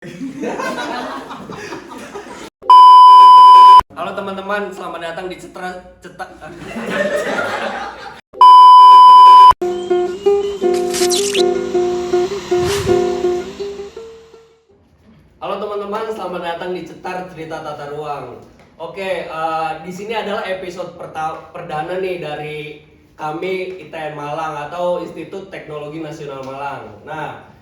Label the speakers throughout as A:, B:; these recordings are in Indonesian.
A: Halo teman-teman, selamat datang di cetak. Halo teman-teman, selamat datang di Cetar Cerita Tata Ruang. Oke, di sini adalah episode perdana nih dari kami ITN Malang atau Institut Teknologi Nasional Malang. Nah,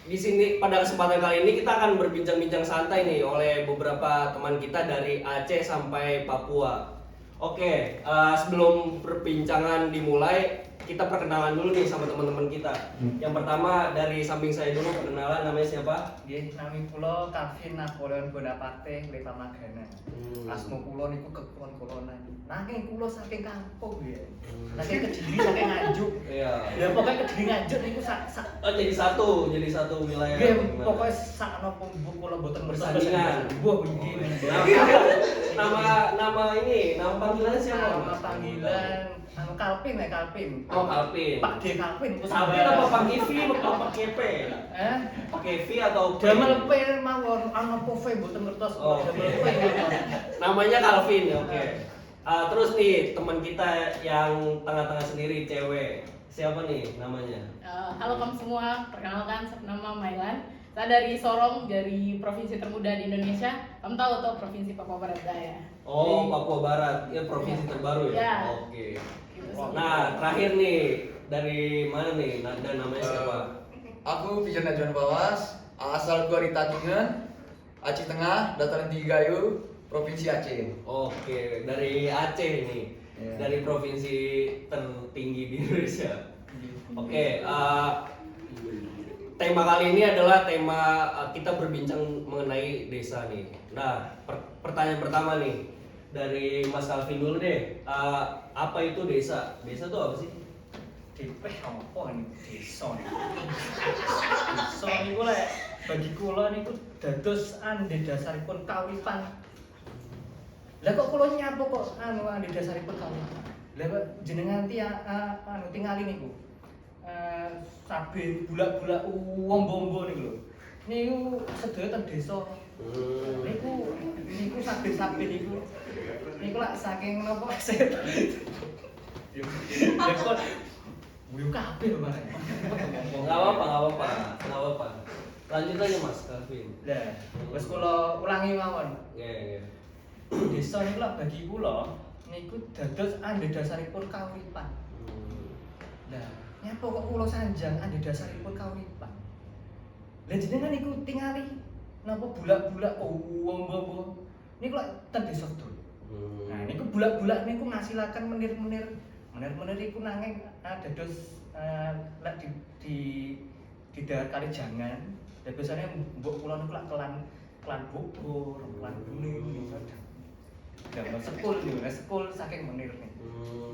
A: di sini pada kesempatan kali ini kita akan berbincang-bincang santai nih oleh beberapa teman kita dari Aceh sampai Papua. Oke, sebelum perbincangan dimulai, kita perkenalan dulu nih sama teman-teman kita. Yang pertama dari samping saya dulu, perkenalan, namanya siapa?
B: Nggih, nami kula Calvin Napoleon Bonaparte Lepa Magana. Asma kula niku kekulon-kulonan. Nanging kula saking kampung ya. Saking Kediri, saking Nganjuk.
A: Iya.
B: Ya pokoknya Kediri Nganjuk niku sak
A: Oh, jadi satu wilayah.
B: nggih, pokoknya sak napa kula boten
A: Persandingan.
B: Wah, nggih.
A: Nama ini, nama panggilannya siapa?
B: Nama panggilan anu Calvin ya, Calvin.
A: Oh, Calvin.
B: Pak D Calvin.
A: Calvin apa Pak Kivi apa Pak Kepe? Pak Kevi atau
B: Damel P mawon ana pove mboten ngertos
A: Oh,
B: Damel P.
A: namanya Calvin, oke. Terus nih teman kita yang tengah-tengah sendiri, cewek. Siapa nih namanya?
C: Halo kamu semua, perkenalkan nama Mailan. Saya dari Sorong, dari provinsi termuda di Indonesia. Kamu tahu tuh provinsi Papua Barat Daya.
A: Oh, Papua Barat, ya provinsi terbaru ya?
C: Ya.
A: Oke.
C: Gitu.
A: Nah, terakhir nih, dari mana nih? Dan namanya siapa?
D: Aku Pijar Najwan Bawas, asal dari Tajungan, Aceh Tengah, dataran tinggi Gayo, Provinsi Aceh.
A: Oke, dari Aceh nih.
D: Iya.
A: Dari provinsi tertinggi di Indonesia. Oke, tema kali ini adalah tema kita berbincang mengenai desa nih. Nah, pertanyaan pertama nih dari Mas Calvin dulu deh. Apa itu desa? Desa itu apa sih?
B: DP apa nih desa nih? Desa niku lek bagi kula niku dados ande dasaripun kauripan. Lah kok kula nyapa kok anu ande dasaripun kauripan. Lah kok jenengan ti anu tingali niku. Saben bulak-bulak wong-wong niku lho. Niku sedaya ten desa. Niku saben-saben niku. Niku lak saking napa set. Lah kok Buyu kabeh lho, Mas.
A: Nggak apa-apa. Lanjut aja Mas Calvin.
B: Lah, wis kula ulangi mawon.
A: Iya.
B: Desa niku lak bagi kula niku dados ande dasaripun kauripan. Lah, nyapa kok kula sanjang ande dasaripun kauripan. Lah jenengan niku tingali napa bulak-bulak wong-wong niku lak ten desa dul. Nah, niku bulak-bulak niku ngasilaken menir-menir iku nanging dados lek di daerah Kalijangan. Ya biasanya mbok kula niku lak kelan bubur, kelan kuning niku. Damel sekul niku, sekul saking menir nih.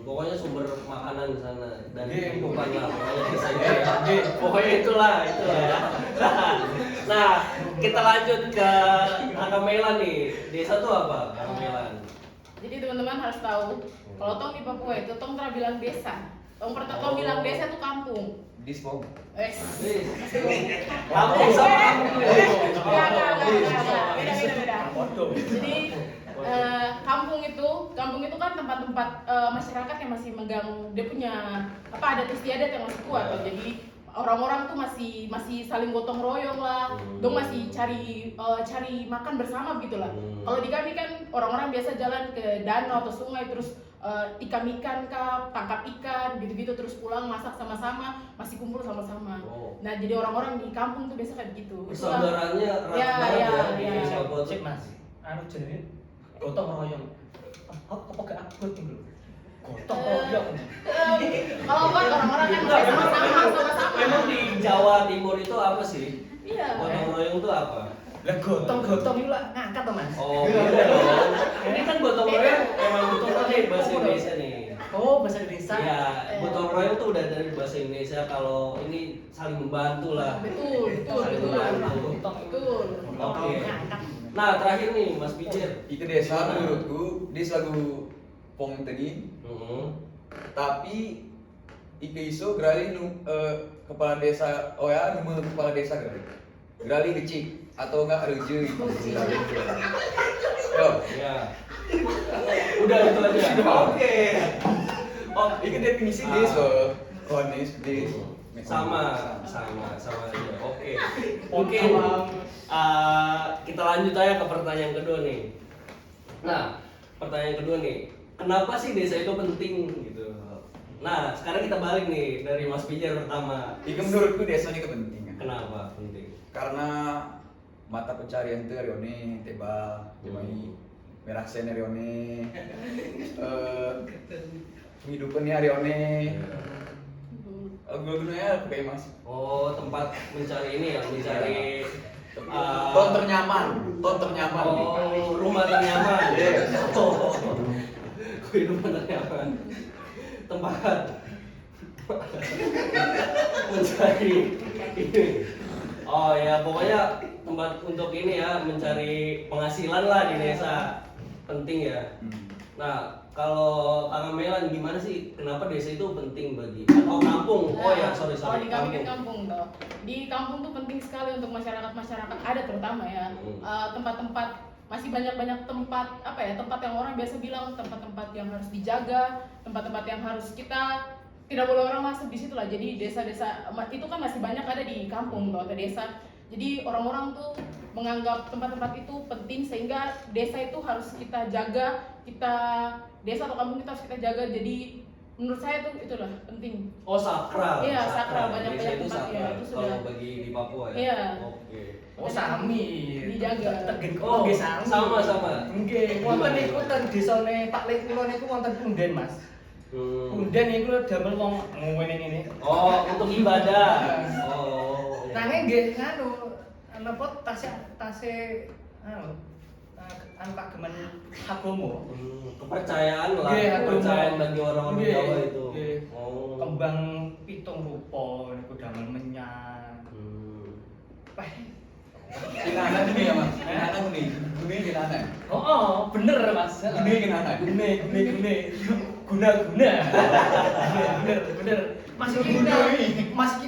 A: Pokoknya sumber makanan di sana dan
B: Nggih,
A: kehidupan lah. Pokoknya di sana
B: Nggih,
A: ya.
B: nggih.
A: Pokoknya itulah ya. Nah, kita lanjut ke Kakak Melan nih. Desa tuh apa? Kakak Melan.
C: Jadi teman-teman harus tahu, kalau tong di Papua itu tong pernah bilang desa. Tong bilang desa itu kampung.
D: Disbom.
A: Kampung sama kampung.
C: Beda. Jadi kampung itu kan tempat-tempat masyarakat yang masih megang dia punya adat istiadat yang masih kuat. Jadi orang-orang tuh masih saling gotong royong lah, dong masih cari makan bersama begitulah. Kalau di kami kan orang-orang biasa jalan ke danau atau sungai terus ikan kah, tangkap ikan gitu-gitu terus pulang masak sama-sama, masih kumpul sama-sama. Nah jadi orang-orang di kampung tuh biasa kayak gitu.
A: Persaudaranya erat
C: Ya,
A: banget
C: ya,
A: ya di
C: ya.
A: desa Papua
B: Cek
A: tuh.
B: Mas, anu jenenge gotong royong. Apa gak abot niku lho. Gotong royong.
C: Kalau kan orang-orang kan masih sama-sama.
A: Memang di Jawa Timur itu apa sih?
C: Iya.
A: Gotong royong itu apa?
B: Lah gotong itu lah ngangkat to Mas.
A: Oh, beda dong. Ini kan gotong royong emang betul kan nih bahasa Indonesia nih.
B: Oh, bahasa Indonesia.
A: Iya, gotong royong tuh udah dari bahasa Indonesia. Kalau ini saling membantu lah.
C: Betul. Betul.
A: Oke. Nah, terakhir nih Mas Pijer.
D: Itu desa menurutku, dia selalu pong tadi, tapi ike iso gerali kepala desa, kepala desa gerali. Gerali kecil, atau enggak reje gitu. Yo,
A: Ya. Udah itu aja. Oke.
D: oh ini definisi
A: Ah.
D: desa, konis desa.
A: Sama aja. Oke. Mungkin kita lanjut aja ke pertanyaan kedua nih. Nah, pertanyaan kedua nih, kenapa sih desa itu penting gitu? Nah, sekarang kita balik nih dari Mas Pijar pertama.
D: Iku menurutku desa ini kepentingan.
A: Kenapa penting?
D: Karena mata pencarian itu rione teba, temai merah sen rione. Kehidupannya rione. Gunanya kayak Mas.
A: Oh, tempat mencari ini ya, mencari
D: Ton ternyaman.
A: Oh, rumah ternyaman.
D: Yes.
A: Oh, rumah ternyaman. Tempat mencari ini. Oh ya, pokoknya tempat untuk ini ya, mencari penghasilan lah di desa. Penting ya. Nah, kalau Kang Melan gimana sih? Kenapa desa itu penting bagi atau kampung? Oh ya, sorry.
C: Kalau di kami kan kampung toh. Di kampung tuh penting sekali untuk masyarakat ada terutama ya tempat-tempat masih banyak tempat apa ya tempat yang orang biasa bilang tempat-tempat yang harus dijaga, tempat-tempat yang harus kita tidak boleh orang masuk di situ lah. Jadi desa-desa itu kan masih banyak ada di kampung toh atau desa. Jadi orang-orang tuh menganggap tempat-tempat itu penting sehingga desa itu harus kita jaga, desa atau kampung kita harus kita jaga. Jadi menurut saya tuh itulah penting.
A: Oh, sakral.
C: Iya, sakral. Banyak
A: Desa itu
C: tempat ya,
A: sakral.
C: itu sudah.
A: Kalau bagi di Papua ya.
C: Iya.
A: Oke.
B: Oh sami.
C: Dijaga.
B: Tegen
A: Oh,
B: nggih sami.
A: sama.
B: Nggih, wonten niku ten desane Pak Lek kula niku wonten punden, Mas. Punden niku damel wong ngene ngene.
A: Oh, untuk ibadah. Oh. Iya.
B: Nanging nggih nganu napa tase anu kageman agama.
A: Kepercayaan lah,
B: Nggih,
A: kepercayaan
B: agama.
A: bagi orang-orang
B: Nggih,
A: Jawa itu.
B: nggih.
A: Oh.
B: Kembang pitung rupa niku damel menyan. Wah,
D: Gimana nih ya Mas? Gimana nih? Gune gimana?
B: oh, bener Mas.
D: Gune gimana?
B: Gune. Guna. Bener. Masih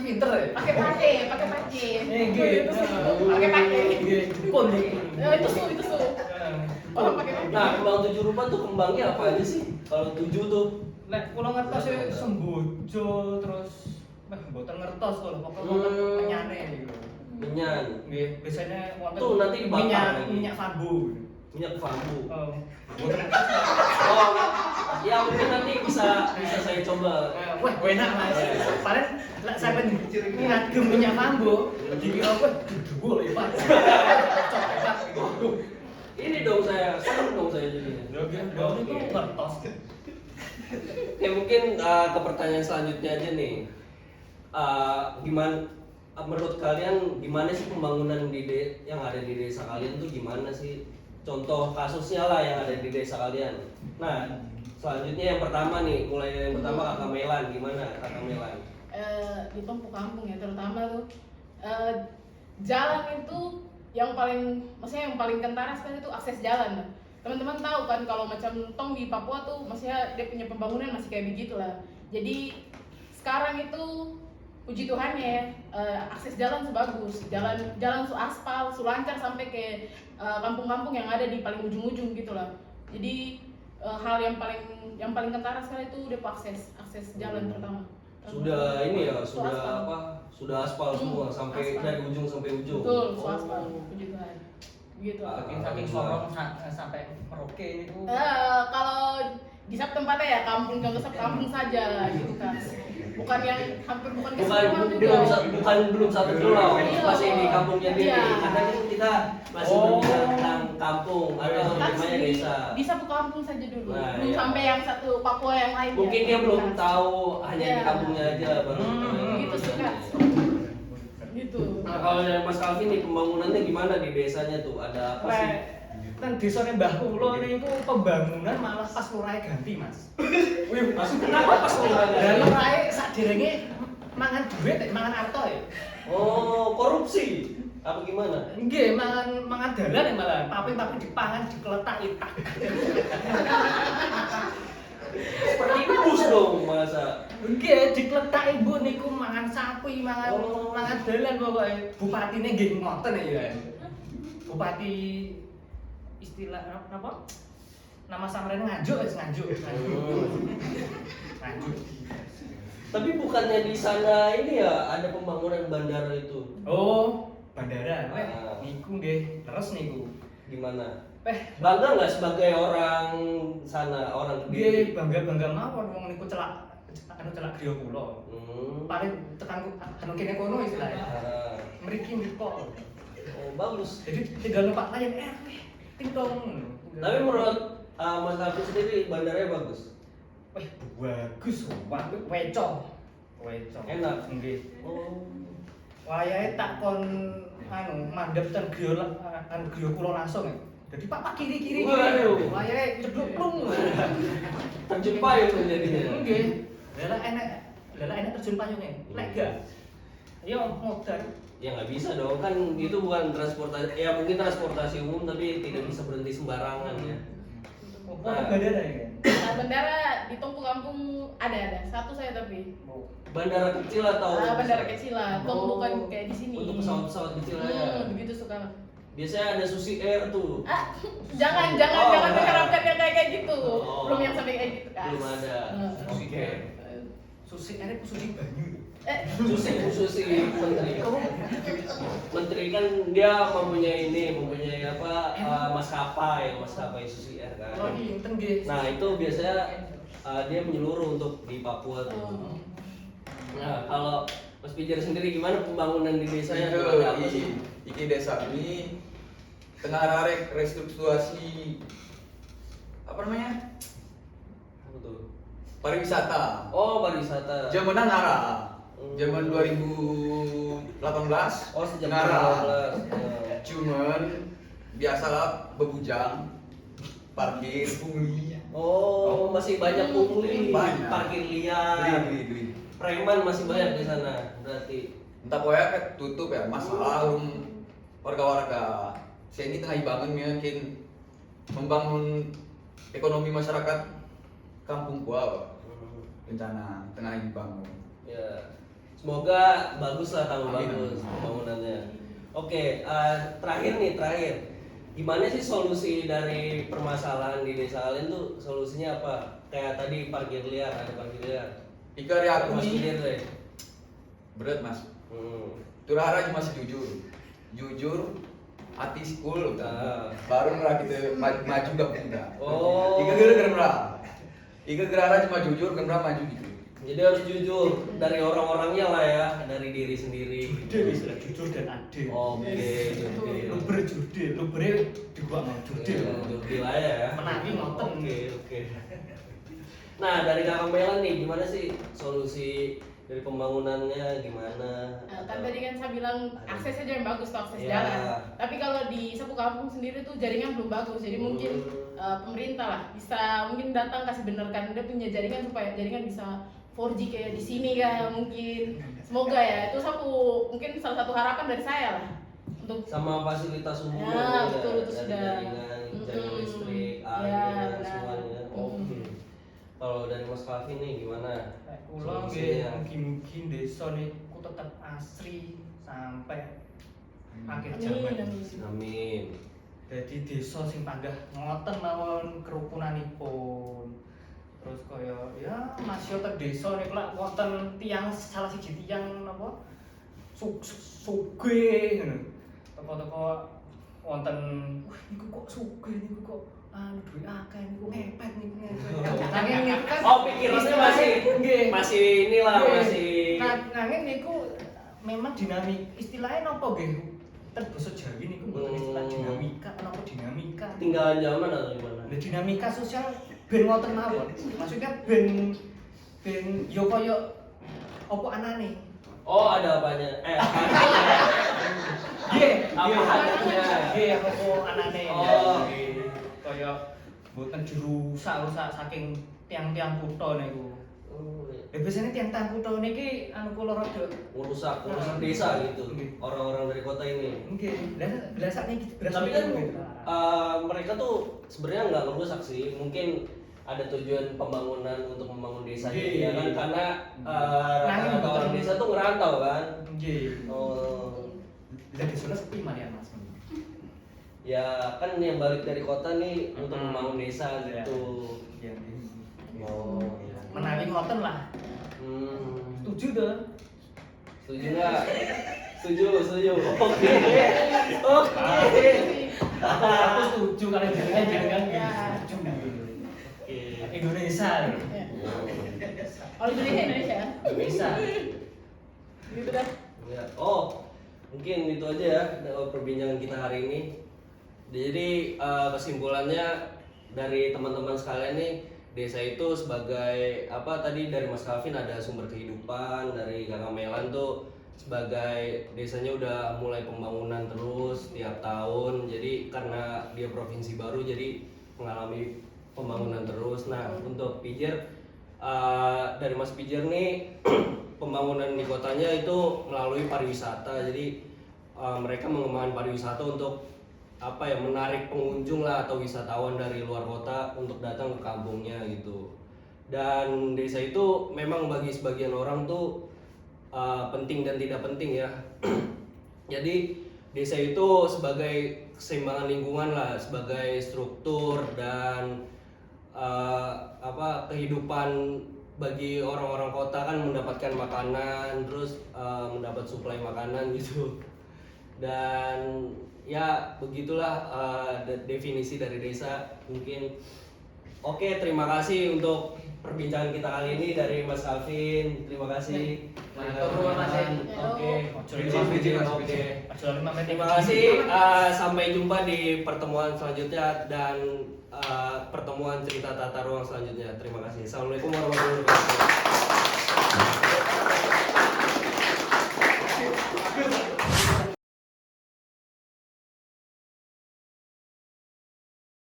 B: pinter ya?
C: Pakai pace.
B: Nggih.
C: Pakai pace.
B: Nggih, dukun niku.
C: Itu su. Orang pakai pace.
A: Nah, kembang 7 rupa tuh kembangnya apa aja sih? Kalau 7 tuh
B: Nek kula ngertos ya sembojo terus mboten ngertos kula pokoknya wonten penyane niku.
A: menyan,
B: Nggih, biasanya wonten
A: Tuh, nanti dibakar lagi.
B: minyak bambu.
A: minyak bambu.
B: Oh, mboten ngertos.
A: Oh, ya mungkin nanti bisa saya coba.
B: Wah, enak Mas. Paling lek sampean ngagem minyak bambu, dikira wah dhuwur ya, Pak. Cocok enak gitu.
A: Ini dong saya, seneng dong saya jadinya.
B: Lho niku ngertos.
A: Oke, mungkin ke pertanyaan selanjutnya aja nih. Gimana menurut kalian gimana sih pembangunan yang ada di desa kalian tuh gimana sih? Contoh kasusnya lah yang ada di desa kalian. Nah, selanjutnya yang pertama nih, mulai yang pertama Kakak Melan, gimana Kakak Melan?
C: Di kampung ya terutama tuh jalan itu maksudnya yang paling kentara sekali itu akses jalan. Teman-teman tahu kan kalau macam tong di Papua tuh maksudnya dia punya pembangunan masih kayak begitulah. Jadi sekarang itu puji Tuhannya ya, akses jalan sebagus, jalan su aspal, su lancar sampai ke kampung-kampung yang ada di paling ujung-ujung gitulah. Jadi hal yang paling kentara sekali itu dia akses jalan terutama.
A: Sudah ini ya,
C: Su
A: sudah
C: aspal.
A: apa? Sudah aspal semua sampai
C: aspal.
A: dari ujung sampai ujung.
C: Betul, su aspal, puji Tuhan. Gitu.
B: Saking sorong sampai Merauke niku.
C: Kalau di satu tempatnya ya kampung, contoh kampung saja gitu kan. Bukan yang hampir bukan ke semua juga.
A: Belum satu pulau,
C: Iya.
A: masih di kampungnya dia.
C: Iya.
A: Karena kan kita masih berbicara tentang kampung atau namanya desa.
C: Di satu kampung saja dulu,
A: Nah,
C: belum
A: iya.
C: sampai yang satu Papua yang lain.
A: Mungkin dia belum tahu hanya di
C: Iya.
A: kampungnya aja baru.
C: Gitu suka. Gitu.
A: Nah, kalau dari Mas Calvin nih pembangunannya gimana di desanya tuh? Ada apa sih?
B: Nang desane Mbah kula niku pembangunan malah pas lurahe ganti, Mas.
A: Wih, masuk kenapa pas
B: Dan
A: olahraga?
B: lurahe saderenge mangan duit, mangan arto ya.
A: Oh, korupsi. Apa gimana?
B: Nggih, mangan dalan ya malah. Papi dipangan dikletaki tak.
A: Seperti bus dong masa.
B: Nggih, dikletaki Bu niku mangan sapi, mangan
A: Oh.
B: dalan pokoke. Bupatine nggih ngoten ya. bupati istilah apa? Nama samaran Nganjuk wis Nganjuk. Nganjuk.
A: Tapi bukannya di sana ini ya ada pembangunan bandara itu?
B: Oh, bandara. Weh,
A: Ah.
B: niku nggih, leres niku.
A: Gimana?
B: Bangga
A: Nggak sebagai orang sana, orang
B: nggih,
A: Kediri?
B: bangga mawon wong niku celak griya kula. Paling tekan kene kono istilahnya.
A: Ah.
B: Mriki niku.
A: Oh, bagus.
B: Jadi tinggal numpak Lion Air, ting dong.
A: Tapi menurut Mas Hafiz sendiri bandaranya bagus?
B: Wih, bagus, weco.
A: Enak?
B: Nggih.
A: Oh.
B: Wayahe tak kon mandhep ten griya kula langsung ya. Jadi pak kiri.
A: Waduh.
B: Wayahe ceblok plung.
A: Terjun payung jadinya.
B: Nggih. Lha enak terjun payungnya. Lek gak. Ya modal.
A: Ya nggak bisa dong, kan itu bukan transportasi, ya mungkin transportasi umum tapi tidak bisa berhenti sembarangan ya.
B: Oh, bandara ya.
C: Nah, bandara di Tongku Kampung ada satu saya tapi.
A: Bandara kecil atau?
C: Bandara kecil lah,
A: Oh,
C: bukan kayak di sini.
A: untuk pesawat-pesawat kecil aja.
C: Begitu suka.
A: Biasanya ada Susi Air tuh.
C: Jangan
A: Oh.
C: mengharapkan yang kayak gitu.
A: Oh.
C: Belum yang sampai kayak gitu kan.
A: Belum ada.
C: Oke.
A: Oke.
B: Susi ini susi banyu.
A: Susi menteri. Menteri kan dia mempunyai maskapai Susi Air kan.
B: Oh, iya, nggih.
A: Nah itu biasanya dia menyeluruh untuk di Papua tuh. Nah kalau Mas Pijar sendiri gimana pembangunan di desanya? Ada apa sih?
D: Iki desa ini tengah arek restrukturasi apa namanya?
A: Apa tuh?
D: Pariwisata.
A: Oh pariwisata.
D: Zamannya ngara. Zaman 2018.
A: Oh sejak
D: ngara.
A: 2018.
D: Cuman biasalah bebujang, parkir, pungli.
A: Oh masih banyak pungli,
D: Banyak.
A: parkir liar,
D: Geli.
A: preman masih banyak di sana berarti.
D: Entah pokoknya kan tutup ya, masalah warga-warga. Saya ini tengah dibangun mungkin membangun ekonomi masyarakat kampung gua, rencana tengah dibangun.
A: Ya, semoga bagus lah kalau
D: Amin.
A: bagus pembangunannya. Oke, terakhir, gimana sih solusi dari permasalahan di desa kalian tuh? Solusinya apa? Kayak tadi parkir liar, ada parkir liar.
D: Ika hari aku
A: Mas
D: nih
A: Pijar deh.
D: berat mas.
A: Hmm.
D: Turahara cuma jujur, hati school, baru merah kita maju gak muda.
A: Oh.
D: Ika gara-gara merah. Ika gara cuma jujur, gemra maju gitu.
A: Jadi harus jujur dari orang-orangnya lah ya, dari diri sendiri.
B: Judil istilah jujur dan adil.
A: Oke, jurdil.
B: Luber judil, luber juga mau judil.
A: Jurdil aja ya.
B: Menangi ngoten.
A: Oke. Nah dari Kakak Mela nih, gimana sih solusi dari pembangunannya gimana?
C: Kan tadi kan saya bilang akses aja yang bagus tuh, akses
A: Ya.
C: jalan. Tapi kalau di Sapu Kampung sendiri tuh jaringan belum bagus. Jadi mungkin pemerintah lah bisa mungkin datang kasih benerkan dia punya jaringan supaya jaringan bisa 4G kayak di sini kan mungkin. Semoga ya. Itu mungkin salah satu harapan dari saya lah. Untuk
A: Sama fasilitas umum
C: Ya,
A: ya,
C: betul, itu
A: dari
C: sudah.
A: jaringan listrik, air,
C: Ya,
A: dan
C: benar.
A: semuanya. Oke. Kalau dari Mas Kavi nih gimana?
B: Kula nggih mugi-mugi desa niku tetep asri sampai akhir zaman.
A: Amin.
B: Jadi desa sing panggah ngoten mawon kerukunanipun. Terus kaya ya masyarakat desa niku lak wonten tiyang salah siji tiyang napa sugih ngono. Teko-teko wonten wah niku kok sugih niku kok duit akeh niku ngepet niku ngepet. Nanging niku kan
A: Oh pikirannya
B: nggih.
A: masih inilah
B: Nggih.
A: masih.
B: Nanging niku memang dinamik istilahnya napa nggih? Ten basa Jawi niku mboten istilah dinamika, napa dinamika.
A: Tinggalan zaman atau gimana?
B: Nah, dinamika sosial ben ngoten mawon. Maksudnya ben yo kaya apa anane.
A: Oh ada apanya?
B: Nggih,
A: Apa adanya?
B: Nggih, apa anane.
A: Oh.
B: Nggih. Kaya mboten dirusak-rusak saking tiang-tiang kutha niku.
A: Oh, iya.
B: Ya biasanya tiang-tiang kutha niki kula rada
A: Ngurusak desa gitu.
B: Nggih.
A: Orang-orang dari kota ini.
B: nggih. Lah sak niki
A: Tapi kan mereka tuh sebenarnya nggak ngerusak sih. Mungkin ada tujuan pembangunan untuk membangun desanya
B: Iya.
A: ya kan karena rata-rata orang desa tuh ngerantau kan.
B: nggih.
A: Oh.
B: Lah desane sepi Marian Mas.
A: Ya kan yang balik dari kota nih untuk
B: Mm-mm.
A: membangun desa
B: Iya.
A: gitu.
B: Iya.
A: Oh.
B: Menarik ngoten lah.
A: Hmm.
B: Setuju dong.
A: Setuju nggak? Setuju. Oke. Oke.
B: Aku setuju kalau jangan
C: Ya.
B: setuju.
A: Oke.
B: Indonesia.
C: Ya. Kalau Indonesia ya?
B: Indonesia.
C: Gitu dah.
A: Ya. Oh, mungkin itu aja ya perbincangan kita hari ini. Jadi kesimpulannya dari teman-teman sekalian nih, desa itu sebagai apa tadi dari Mas Calvin ada sumber kehidupan, dari Kakak Melan tuh sebagai desanya udah mulai pembangunan terus tiap tahun. Jadi karena dia provinsi baru jadi mengalami pembangunan terus. Nah, untuk Pijer dari Mas Pijer nih pembangunan di kotanya itu melalui pariwisata. Jadi mereka mengembangkan pariwisata untuk apa ya menarik pengunjung lah atau wisatawan dari luar kota untuk datang ke kampungnya gitu. Dan desa itu memang bagi sebagian orang tuh penting dan tidak penting ya. Jadi desa itu sebagai keseimbangan lingkungan lah, sebagai struktur dan apa kehidupan bagi orang-orang kota kan mendapatkan makanan, terus mendapat suplai makanan gitu. Dan ya begitulah definisi dari desa mungkin. Oke, terima kasih untuk perbincangan kita kali ini dari Mas Calvin. Terima kasih.
B: Terima kasih.
A: Oke. Oke. Terima
B: Terima
A: kasih. Sampai jumpa di pertemuan selanjutnya dan pertemuan cerita tata ruang selanjutnya. Terima kasih. Assalamualaikum warahmatullahi wabarakatuh.